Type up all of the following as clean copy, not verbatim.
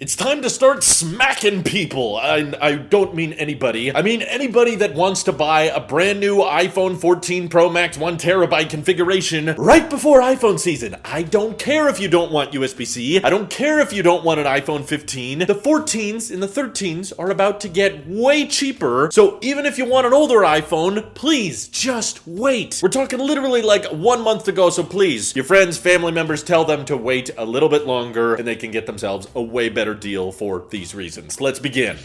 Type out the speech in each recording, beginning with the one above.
It's time to start smacking people. I don't mean anybody. I mean anybody that wants to buy a brand new iPhone 14 Pro Max 1TB configuration right before iPhone season. I don't care if you don't want USB-C. I don't care if you don't want an iPhone 15. The 14s and the 13s are about to get way cheaper. So even if you want an older iPhone, please just wait. We're talking literally like 1 month to go. So please, your friends, family members, tell them to wait a little bit longer and they can get themselves a way better deal for these reasons. Let's begin.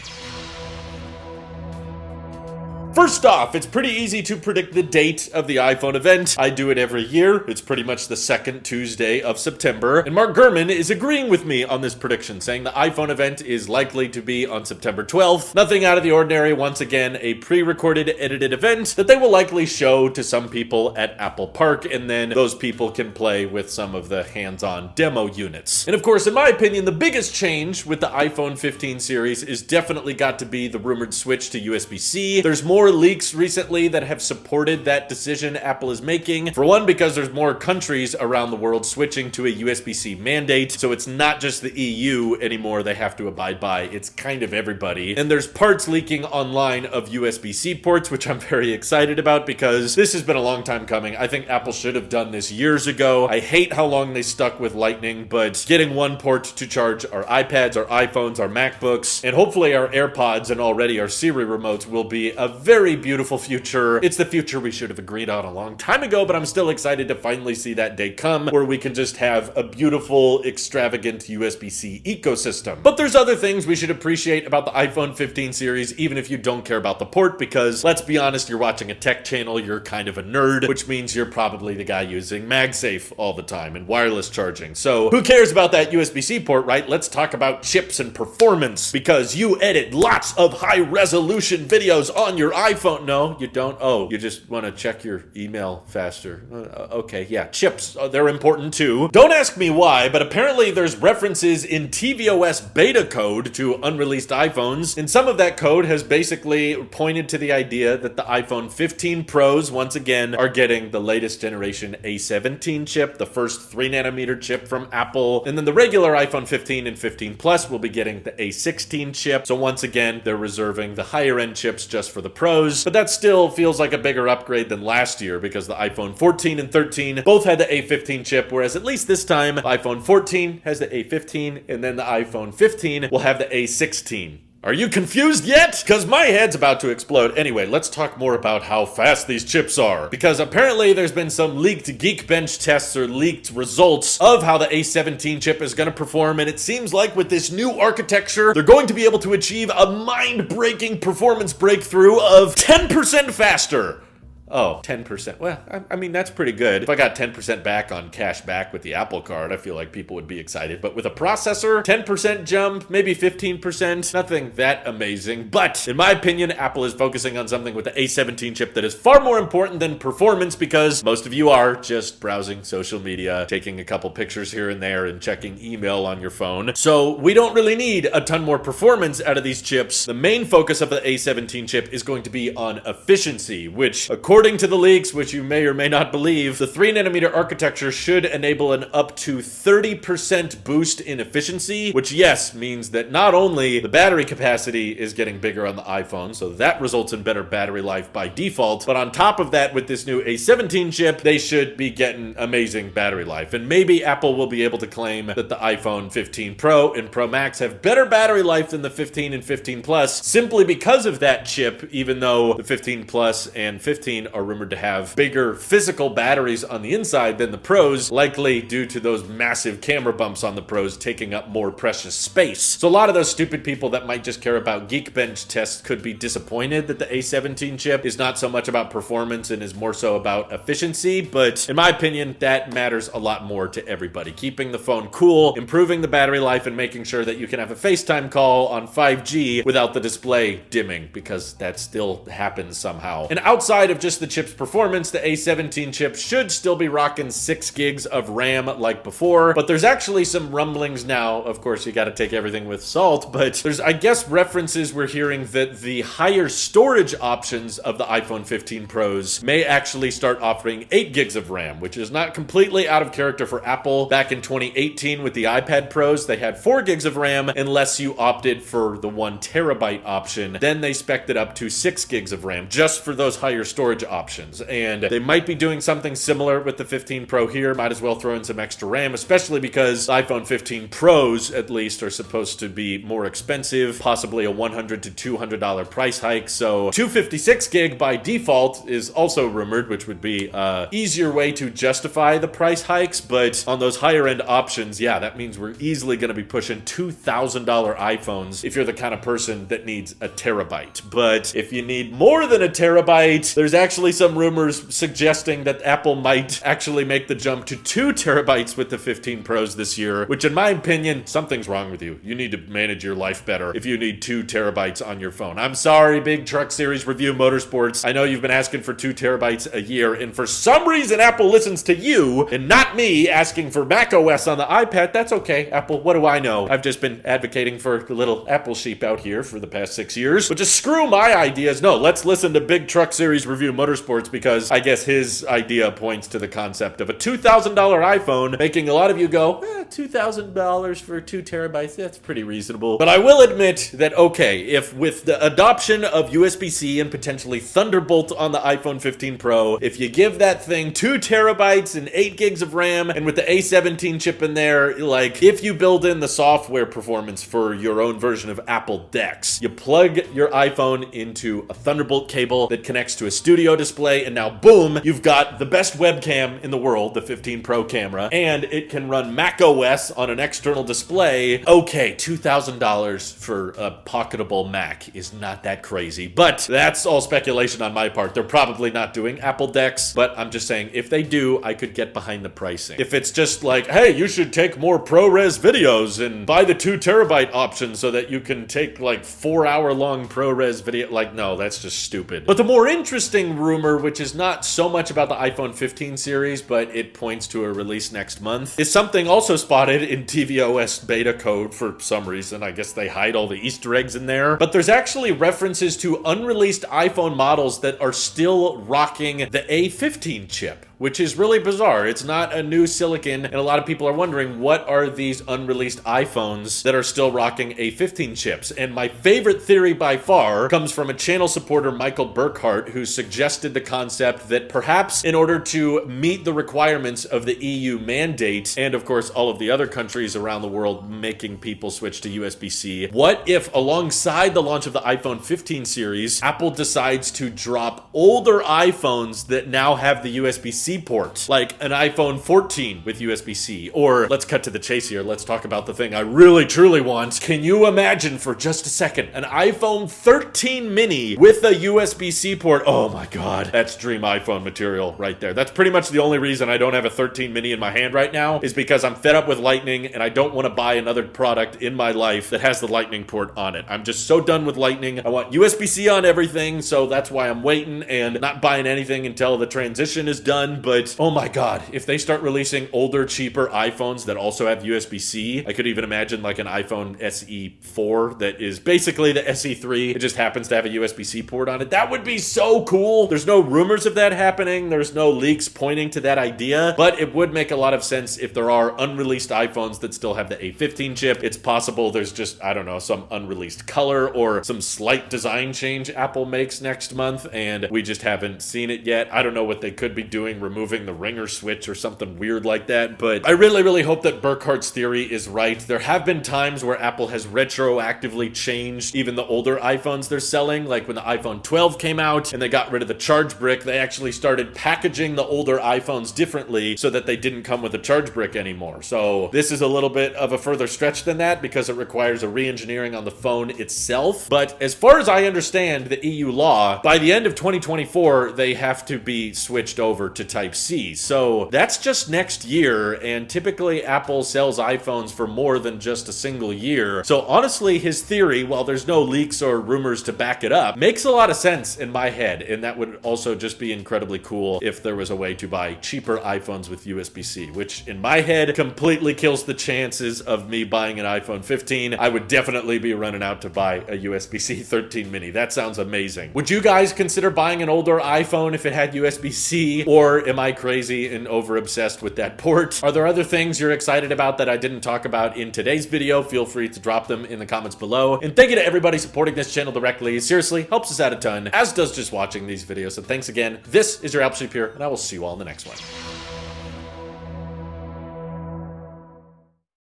First off, it's pretty easy to predict the date of the iPhone event. I do it every year. It's pretty much the second Tuesday of September. And Mark Gurman is agreeing with me on this prediction, saying the iPhone event is likely to be on September 12th. Nothing out of the ordinary. Once again, a pre-recorded, edited event that they will likely show to some people at Apple Park, and then those people can play with some of the hands-on demo units. And of course, in my opinion, the biggest change with the iPhone 15 series is definitely got to be the rumored switch to USB-C. There's more leaks recently that have supported that decision Apple is making. For one, because there's more countries around the world switching to a USB-C mandate, so it's not just the EU anymore they have to abide by, it's kind of everybody. And there's parts leaking online of USB-C ports, which I'm very excited about because this has been a long time coming. I think Apple should have done this years ago. I hate how long they stuck with Lightning, but getting one port to charge our iPads, our iPhones, our MacBooks, and hopefully our AirPods and already our Siri remotes will be a very beautiful future. It's the future we should have agreed on a long time ago, but I'm still excited to finally see that day come where we can just have a beautiful, extravagant USB-C ecosystem. But there's other things we should appreciate about the iPhone 15 series, even if you don't care about the port, because let's be honest, you're watching a tech channel, you're kind of a nerd, which means you're probably the guy using MagSafe all the time and wireless charging. So who cares about that USB-C port, right? Let's talk about chips and performance, because you edit lots of high-resolution videos on your iPhone. No, you don't. Oh, you just want to check your email faster. Okay, yeah. Chips, they're important too. Don't ask me why, but apparently there's references in tvOS beta code to unreleased iPhones, and some of that code has basically pointed to the idea that the iPhone 15 Pros, once again, are getting the latest generation A17 chip, the first 3nm chip from Apple, and then the regular iPhone 15 and 15 Plus will be getting the A16 chip. So once again, they're reserving the higher end chips just for the Pros. But that still feels like a bigger upgrade than last year because the iPhone 14 and 13 both had the A15 chip, whereas at least this time, the iPhone 14 has the A15 and then the iPhone 15 will have the A16. Are you confused yet? Because my head's about to explode. Anyway, let's talk more about how fast these chips are. Because apparently there's been some leaked Geekbench tests or leaked results of how the A17 chip is going to perform, and it seems like with this new architecture, they're going to be able to achieve a mind-breaking performance breakthrough of 10% faster. Oh, 10%. Well, I mean, that's pretty good. If I got 10% back on cash back with the Apple Card, I feel like people would be excited. But with a processor, 10% jump, maybe 15%, nothing that amazing. But in my opinion, Apple is focusing on something with the A17 chip that is far more important than performance, because most of you are just browsing social media, taking a couple pictures here and there, and checking email on your phone. So we don't really need a ton more performance out of these chips. The main focus of the A17 chip is going to be on efficiency, which, according to the leaks, which you may or may not believe, the 3nm architecture should enable an up to 30% boost in efficiency, which, yes, means that not only the battery capacity is getting bigger on the iPhone, so that results in better battery life by default, but on top of that, with this new A17 chip, they should be getting amazing battery life. And maybe Apple will be able to claim that the iPhone 15 Pro and Pro Max have better battery life than the 15 and 15 Plus simply because of that chip, even though the 15 Plus and 15 are rumored to have bigger physical batteries on the inside than the Pros, likely due to those massive camera bumps on the Pros taking up more precious space. So a lot of those stupid people that might just care about Geekbench tests could be disappointed that the A17 chip is not so much about performance and is more so about efficiency, but in my opinion, that matters a lot more to everybody. Keeping the phone cool, improving the battery life, and making sure that you can have a FaceTime call on 5G without the display dimming, because that still happens somehow. And outside of just just the chip's performance, the A17 chip should still be rocking 6 gigs of RAM like before, but there's actually some rumblings now. Of course, you got to take everything with salt, but there's, I guess, references we're hearing that the higher storage options of the iPhone 15 Pros may actually start offering 8 gigs of RAM, which is not completely out of character for Apple. Back in 2018 with the iPad Pros, they had 4 gigs of RAM unless you opted for the 1 terabyte option. Then they spec'd it up to 6 gigs of RAM just for those higher storage options. And they might be doing something similar with the 15 Pro here. Might as well throw in some extra RAM, especially because the iPhone 15 Pros, at least, are supposed to be more expensive, possibly a $100 to $200 price hike. So 256 gig by default is also rumored, which would be an easier way to justify the price hikes. But on those higher end options, yeah, that means we're easily going to be pushing $2,000 iPhones if you're the kind of person that needs a terabyte. But if you need more than a terabyte, there's actually some rumors suggesting that Apple might actually make the jump to 2 terabytes with the 15 Pros this year, which in my opinion, something's wrong with you. You need to manage your life better if you need 2 terabytes on your phone. I'm sorry, Big Truck Series Review Motorsports. I know you've been asking for 2 terabytes a year, and for some reason Apple listens to you and not me asking for macOS on the iPad. That's okay, Apple. What do I know? I've just been advocating for the little Apple sheep out here for the past 6 years. But just screw my ideas. No, let's listen to Big Truck Series Review Motorsports, because I guess his idea points to the concept of a $2,000 iPhone, making a lot of you go, $2,000 for 2 terabytes, that's pretty reasonable. But I will admit that, okay, if with the adoption of USB-C and potentially Thunderbolt on the iPhone 15 Pro, if you give that thing 2 terabytes and 8 gigs of RAM, and with the A17 chip in there, like, if you build in the software performance for your own version of Apple Dex, you plug your iPhone into a Thunderbolt cable that connects to a studio display, and now boom, you've got the best webcam in the world, the 15 Pro camera, and it can run macOS on an external display. Okay, $2,000 for a pocketable Mac is not that crazy, but that's all speculation on my part. They're probably not doing Apple Dex, but I'm just saying, if they do, I could get behind the pricing. If it's just like, hey, you should take more ProRes videos and buy the 2 terabyte option so that you can take like 4-hour-long ProRes video, like, no, that's just stupid. But the more interesting rumor, which is not so much about the iPhone 15 series, but it points to a release next month, is something also spotted in tvOS beta code for some reason. I guess they hide all the Easter eggs in there. But there's actually references to unreleased iPhone models that are still rocking the A15 chip, which is really bizarre. It's not a new silicon, and a lot of people are wondering, what are these unreleased iPhones that are still rocking A15 chips? And my favorite theory by far comes from a channel supporter, Michael Burkhart, who suggested the concept that perhaps in order to meet the requirements of the EU mandate, and of course all of the other countries around the world making people switch to USB-C, what if alongside the launch of the iPhone 15 series, Apple decides to drop older iPhones that now have the USB-C port, like an iPhone 14 with USB-C, or let's cut to the chase here, let's talk about the thing I really truly want. Can you imagine for just a second an iPhone 13 mini with a USB-C port? Oh my god, that's dream iPhone material right there. That's pretty much the only reason I don't have a 13 mini in my hand right now, is because I'm fed up with Lightning and I don't want to buy another product in my life that has the Lightning port on it. I'm just so done with Lightning. I want USB-C on everything, so that's why I'm waiting and not buying anything until the transition is done. But oh my god, if they start releasing older, cheaper iPhones that also have USB-C, I could even imagine like an iPhone SE 4 that is basically the SE 3. It just happens to have a USB-C port on it. That would be so cool. There's no rumors of that happening. There's no leaks pointing to that idea, but it would make a lot of sense if there are unreleased iPhones that still have the A15 chip. It's possible there's just, I don't know, some unreleased color or some slight design change Apple makes next month, and we just haven't seen it yet. I don't know what they could be doing, removing the ringer switch or something weird like that, but I really, really hope that Burkhart's theory is right. There have been times where Apple has retroactively changed even the older iPhones they're selling, like when the iPhone 12 came out and they got rid of the charge brick, they actually started packaging the older iPhones differently so that they didn't come with a charge brick anymore. So this is a little bit of a further stretch than that because it requires a re-engineering on the phone itself. But as far as I understand the EU law, by the end of 2024, they have to be switched over to Type-C. So that's just next year, and typically Apple sells iPhones for more than just a single year. So honestly, his theory, while there's no leaks or rumors to back it up, makes a lot of sense in my head, and that would would also just be incredibly cool if there was a way to buy cheaper iPhones with USB-C, which in my head completely kills the chances of me buying an iPhone 15. I would definitely be running out to buy a USB-C 13 mini. That sounds amazing. Would you guys consider buying an older iPhone if it had USB-C, or am I crazy and over-obsessed with that port? Are there other things you're excited about that I didn't talk about in today's video? Feel free to drop them in the comments below. And thank you to everybody supporting this channel directly. Seriously, helps us out a ton, as does just watching these videos. So thanks again. This is your Apple Sheep here, and I will see you all in the next one.